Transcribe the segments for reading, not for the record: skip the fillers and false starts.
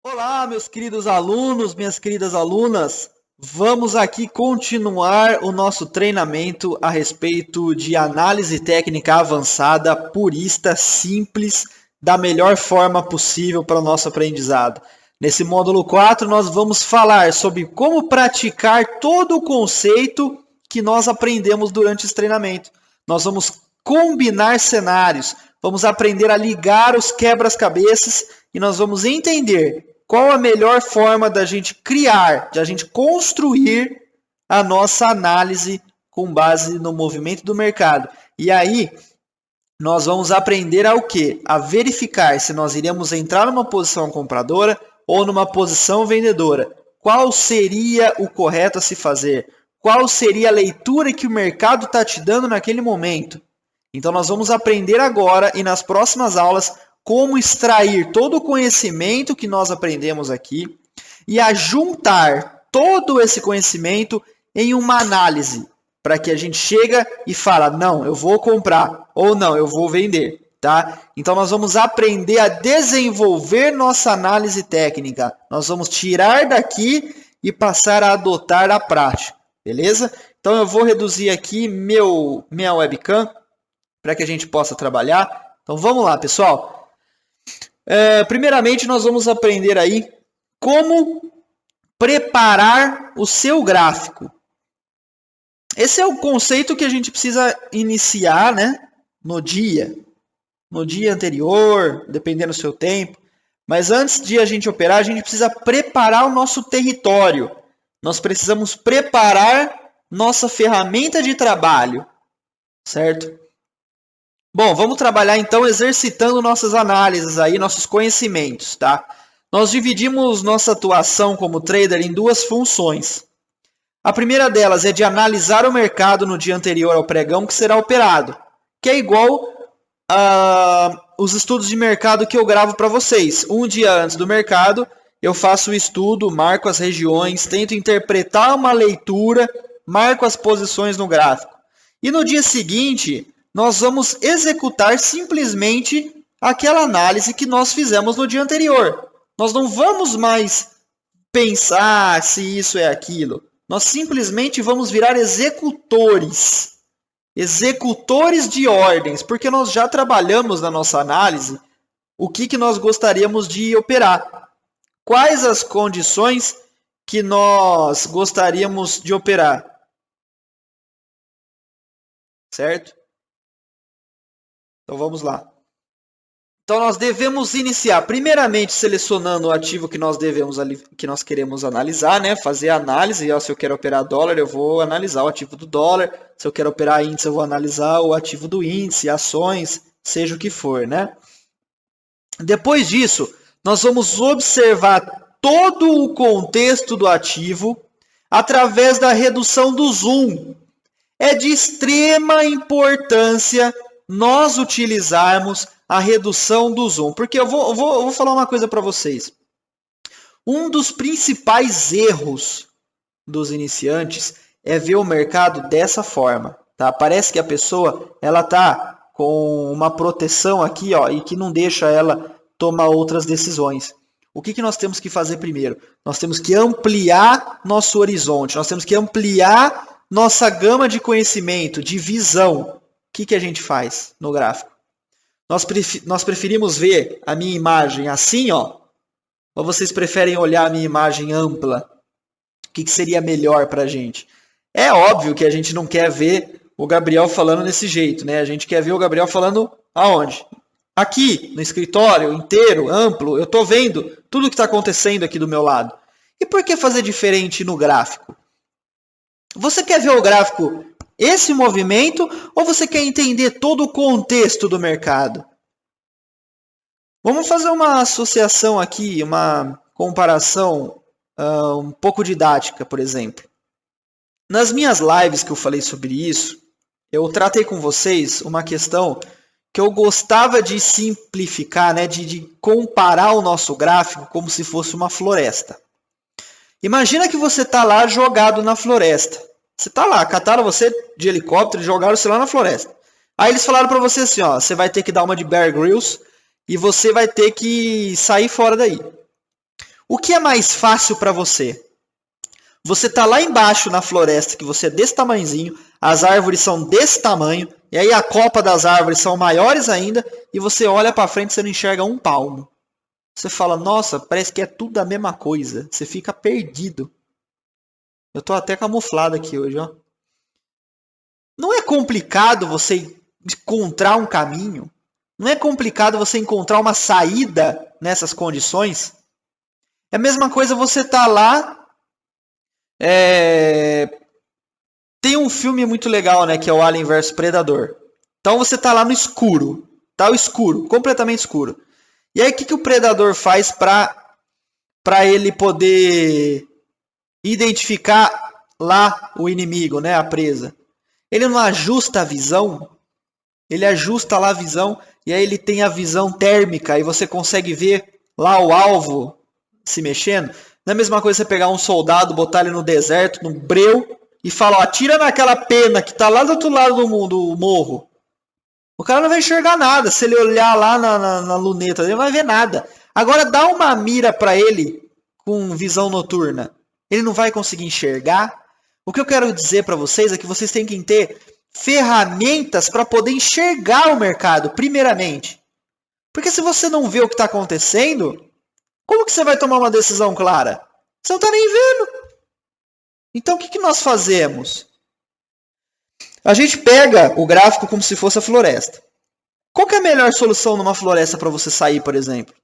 Olá, meus queridos alunos, minhas queridas alunas. Vamos aqui continuar o nosso treinamento a respeito de análise técnica avançada, purista, simples, da melhor forma possível para o nosso aprendizado. Nesse módulo 4, nós vamos falar sobre como praticar todo o conceito que nós aprendemos durante esse treinamento. Nós vamos combinar cenários, vamos aprender a ligar os quebra-cabeças e nós vamos entender qual a melhor forma da gente criar, de a gente construir a nossa análise com base no movimento do mercado. E aí, nós vamos aprender a o quê? A verificar se nós iremos entrar numa posição compradora ou numa posição vendedora. Qual seria o correto a se fazer? Qual seria a leitura que o mercado está te dando naquele momento? Então, nós vamos aprender agora e nas próximas aulas como extrair todo o conhecimento que nós aprendemos aqui e a juntar todo esse conhecimento em uma análise, para que a gente chega e fala, não, eu vou comprar, ou não, eu vou vender, tá? Então, nós vamos aprender a desenvolver nossa análise técnica. Nós vamos tirar daqui e passar a adotar na prática, beleza? Então, eu vou reduzir aqui minha webcam para que a gente possa trabalhar. Então, vamos lá, pessoal. Primeiramente, nós vamos aprender aí como preparar o seu gráfico. Esse é o conceito que a gente precisa iniciar, né, no dia anterior, dependendo do seu tempo. Mas antes de a gente operar, a gente precisa preparar o nosso território. Nós precisamos preparar nossa ferramenta de trabalho, certo? Bom, vamos trabalhar então exercitando nossas análises aí, nossos conhecimentos, tá? Nós dividimos nossa atuação como trader em duas funções. A primeira delas é de analisar o mercado no dia anterior ao pregão que será operado, que é igual os estudos de mercado que eu gravo para vocês. Um dia antes do mercado, eu faço o estudo, marco as regiões, tento interpretar uma leitura, marco as posições no gráfico. E no dia seguinte, nós vamos executar simplesmente aquela análise que nós fizemos no dia anterior. Nós não vamos mais pensar se isso é aquilo. Nós simplesmente vamos virar executores. Executores de ordens, porque nós já trabalhamos na nossa análise o que nós gostaríamos de operar. Quais as condições que nós gostaríamos de operar? Certo? Então vamos lá. Então nós devemos iniciar primeiramente selecionando o ativo que nós queremos analisar, né? Fazer a análise, se eu quero operar dólar, eu vou analisar o ativo do dólar. Se eu quero operar índice, eu vou analisar o ativo do índice, ações, seja o que for, né? Depois disso, nós vamos observar todo o contexto do ativo através da redução do zoom. É de extrema importância nós utilizarmos a redução do zoom. Porque eu vou falar uma coisa para vocês. Um dos principais erros dos iniciantes é ver o mercado dessa forma. Tá? Parece que a pessoa está com uma proteção aqui, ó, e que não deixa ela tomar outras decisões. O que nós temos que fazer primeiro? Nós temos que ampliar nosso horizonte. Nós temos que ampliar nossa gama de conhecimento, de visão. O que a gente faz no gráfico? Nós preferimos ver a minha imagem assim, ó, ou vocês preferem olhar a minha imagem ampla? O que seria melhor para a gente? É óbvio que a gente não quer ver o Gabriel falando desse jeito, né? A gente quer ver o Gabriel falando aonde? Aqui, no escritório, inteiro, amplo. Eu estou vendo tudo o que está acontecendo aqui do meu lado. E por que fazer diferente no gráfico? Você quer ver o gráfico esse movimento ou você quer entender todo o contexto do mercado? Vamos fazer uma associação aqui, uma comparação um pouco didática, por exemplo. Nas minhas lives que eu falei sobre isso, eu tratei com vocês uma questão que eu gostava de simplificar, né, de comparar o nosso gráfico como se fosse uma floresta. Imagina que você está lá jogado na floresta. Você está lá, cataram você de helicóptero e jogaram você lá na floresta. Aí eles falaram para você assim, ó, você vai ter que dar uma de Bear Grylls e você vai ter que sair fora daí. O que é mais fácil para você? Você está lá embaixo na floresta, que você é desse tamanhozinho, as árvores são desse tamanho, e aí a copa das árvores são maiores ainda, e você olha para frente e você não enxerga um palmo. Você fala, nossa, parece que é tudo a mesma coisa. Você fica perdido. Eu tô até camuflado aqui hoje, ó. Não é complicado você encontrar um caminho? Não é complicado você encontrar uma saída nessas condições? É a mesma coisa você tá lá. Tem um filme muito legal, né? Que é o Alien vs Predador. Então você tá lá no escuro. Tá o escuro, completamente escuro. E aí o que o predador faz para ele poder identificar lá o inimigo, né? A presa. Ele não ajusta a visão. Ele ajusta lá a visão e aí ele tem a visão térmica e você consegue ver lá o alvo se mexendo. Não é a mesma coisa você pegar um soldado, botar ele no deserto, no breu e falar, ó, atira naquela pena que tá lá do outro lado do morro. O cara não vai enxergar nada. Se ele olhar lá na luneta, ele não vai ver nada. Agora dá uma mira para ele com visão noturna. Ele não vai conseguir enxergar. O que eu quero dizer para vocês é que vocês têm que ter ferramentas para poder enxergar o mercado, primeiramente. Porque se você não vê o que está acontecendo, como que você vai tomar uma decisão clara? Você não está nem vendo. Então o que nós fazemos? A gente pega o gráfico como se fosse a floresta. Qual que é a melhor solução numa floresta para você sair, por exemplo?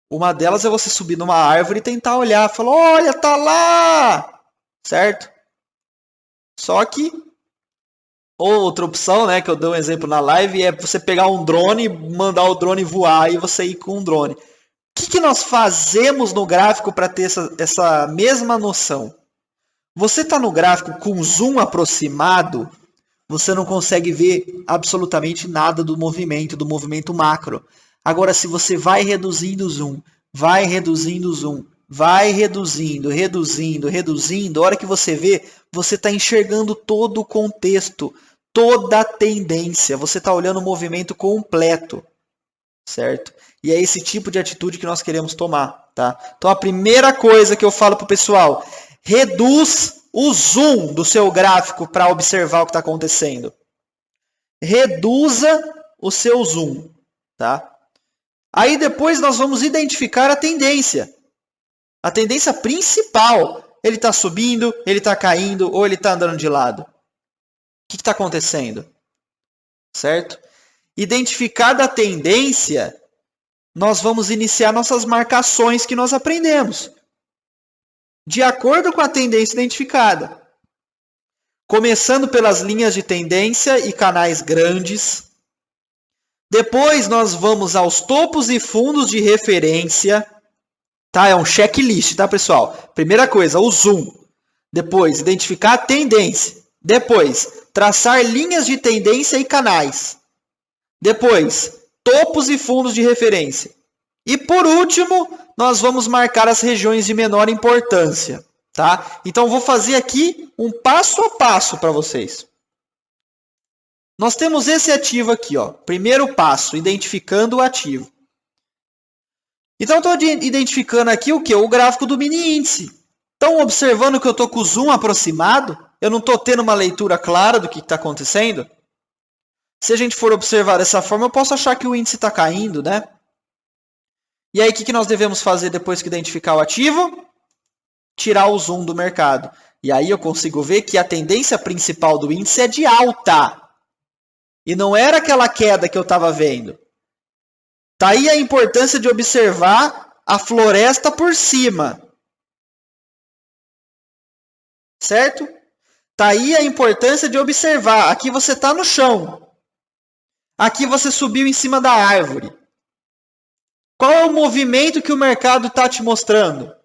Uma delas é você subir numa árvore e tentar olhar. Falar, olha, tá lá! Certo? Só que outra opção, né, que eu dei um exemplo na live, é você pegar um drone, mandar o drone voar e você ir com um drone. O que nós fazemos no gráfico para ter essa mesma noção? Você está no gráfico com zoom aproximado, você não consegue ver absolutamente nada do movimento macro. Agora, se você vai reduzindo o zoom, vai reduzindo o zoom, vai reduzindo, a hora que você vê, você está enxergando todo o contexto, toda a tendência, você está olhando o movimento completo, certo? E é esse tipo de atitude que nós queremos tomar, tá? Então a primeira coisa que eu falo para o pessoal, reduz o zoom do seu gráfico para observar o que está acontecendo. Reduza o seu zoom, tá? Aí depois nós vamos identificar a tendência. A tendência principal, ele está subindo, ele está caindo ou ele está andando de lado. O que está acontecendo? Certo? Identificada a tendência, nós vamos iniciar nossas marcações que nós aprendemos. De acordo com a tendência identificada. Começando pelas linhas de tendência e canais grandes. Depois nós vamos aos topos e fundos de referência. Tá? É um checklist, tá, pessoal? Primeira coisa, o zoom. Depois, identificar a tendência. Depois, traçar linhas de tendência e canais. Depois, topos e fundos de referência. E por último, nós vamos marcar as regiões de menor importância. Tá? Então, vou fazer aqui um passo a passo para vocês. Nós temos esse ativo aqui. Ó. Primeiro passo, identificando o ativo. Então, estou identificando aqui o quê? O gráfico do mini índice. Então, observando que eu estou com o zoom aproximado, eu não estou tendo uma leitura clara do que está acontecendo. Se a gente for observar dessa forma, eu posso achar que o índice está caindo, né? E aí, o que nós devemos fazer depois que identificar o ativo? Tirar o zoom do mercado. E aí eu consigo ver que a tendência principal do índice é de alta. E não era aquela queda que eu estava vendo. Tá aí a importância de observar a floresta por cima. Certo? Tá aí a importância de observar. Aqui você está no chão. Aqui você subiu em cima da árvore. Qual é o movimento que o mercado está te mostrando?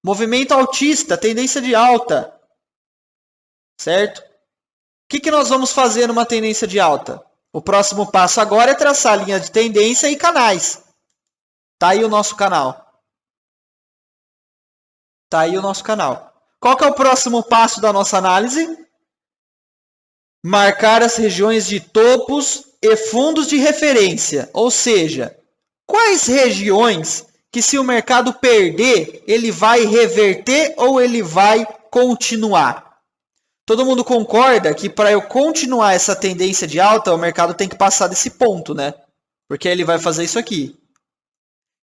Movimento altista, tendência de alta. Certo? O que nós vamos fazer numa tendência de alta? O próximo passo agora é traçar linha de tendência e canais. Tá aí o nosso canal. Tá aí o nosso canal. Qual que é o próximo passo da nossa análise? Marcar as regiões de topos e fundos de referência. Ou seja, quais regiões que se o mercado perder, ele vai reverter ou ele vai continuar? Todo mundo concorda que para eu continuar essa tendência de alta, o mercado tem que passar desse ponto, né? Porque ele vai fazer isso aqui.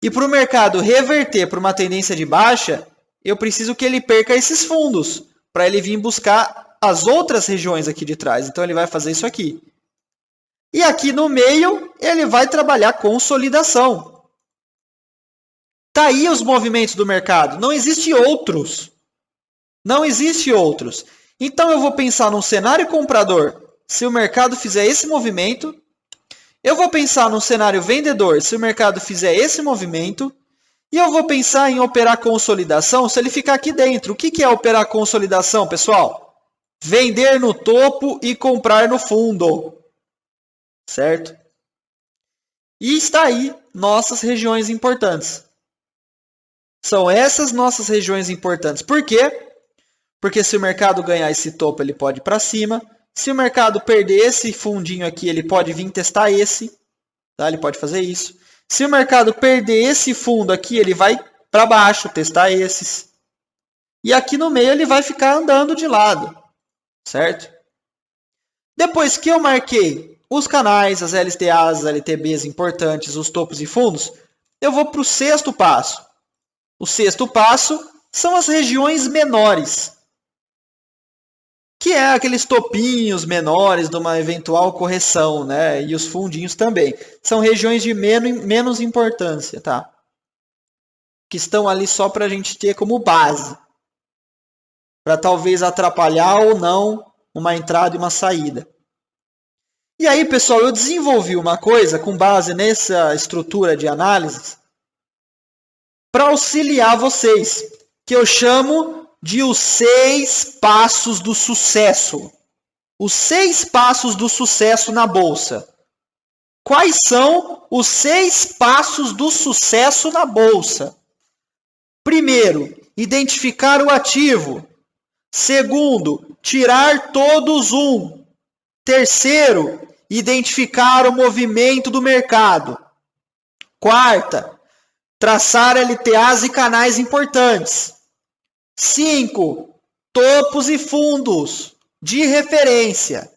E para o mercado reverter para uma tendência de baixa, eu preciso que ele perca esses fundos, para ele vir buscar as outras regiões aqui de trás. Então ele vai fazer isso aqui. E aqui no meio, ele vai trabalhar consolidação. Tá aí os movimentos do mercado. Não existe outros. Não existe outros. Então eu vou pensar num cenário comprador. Se o mercado fizer esse movimento. Eu vou pensar num cenário vendedor. Se o mercado fizer esse movimento. E eu vou pensar em operar consolidação se ele ficar aqui dentro. O que é operar consolidação, pessoal? Vender no topo e comprar no fundo. Certo? E está aí nossas regiões importantes. São essas nossas regiões importantes. Por quê? Porque se o mercado ganhar esse topo, ele pode ir para cima. Se o mercado perder esse fundinho aqui, ele pode vir testar esse. Tá? Ele pode fazer isso. Se o mercado perder esse fundo aqui, ele vai para baixo, testar esses. E aqui no meio ele vai ficar andando de lado. Certo? Depois que eu marquei os canais, as LTAs, as LTBs importantes, os topos e fundos, eu vou para o sexto passo. O sexto passo são as regiões menores, que é aqueles topinhos menores de uma eventual correção, né? E os fundinhos também. São regiões de menos importância, tá? Que estão ali só para a gente ter como base. Para talvez atrapalhar ou não uma entrada e uma saída. E aí, pessoal, eu desenvolvi uma coisa com base nessa estrutura de análise para auxiliar vocês, que eu chamo de os 6 passos do sucesso. Os 6 passos do sucesso na bolsa. Quais são os 6 passos do sucesso na bolsa? Primeiro, identificar o ativo. Segundo, tirar todos um. Terceiro, identificar o movimento do mercado. Quarta, traçar LTAs e canais importantes. 5. Topos e fundos de referência.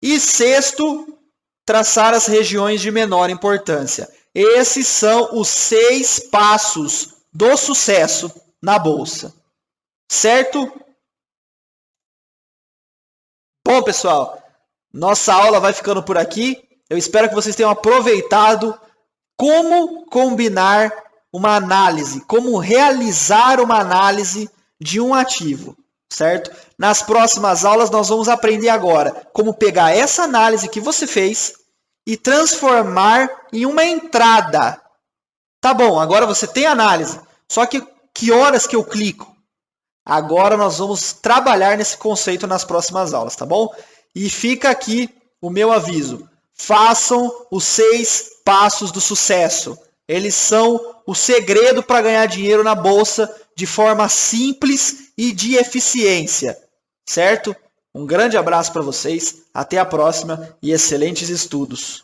E sexto, traçar as regiões de menor importância. Esses são os 6 passos do sucesso na bolsa. Certo? Bom, pessoal, nossa aula vai ficando por aqui. Eu espero que vocês tenham aproveitado como combinar uma análise, como realizar uma análise de um ativo, certo? Nas próximas aulas nós vamos aprender agora como pegar essa análise que você fez e transformar em uma entrada. Tá bom, agora você tem análise, só que horas que eu clico? Agora nós vamos trabalhar nesse conceito nas próximas aulas, tá bom? E fica aqui o meu aviso. Façam os 6 passos do sucesso. Eles são o segredo para ganhar dinheiro na bolsa de forma simples e de eficiência. Certo? Um grande abraço para vocês. Até a próxima e excelentes estudos.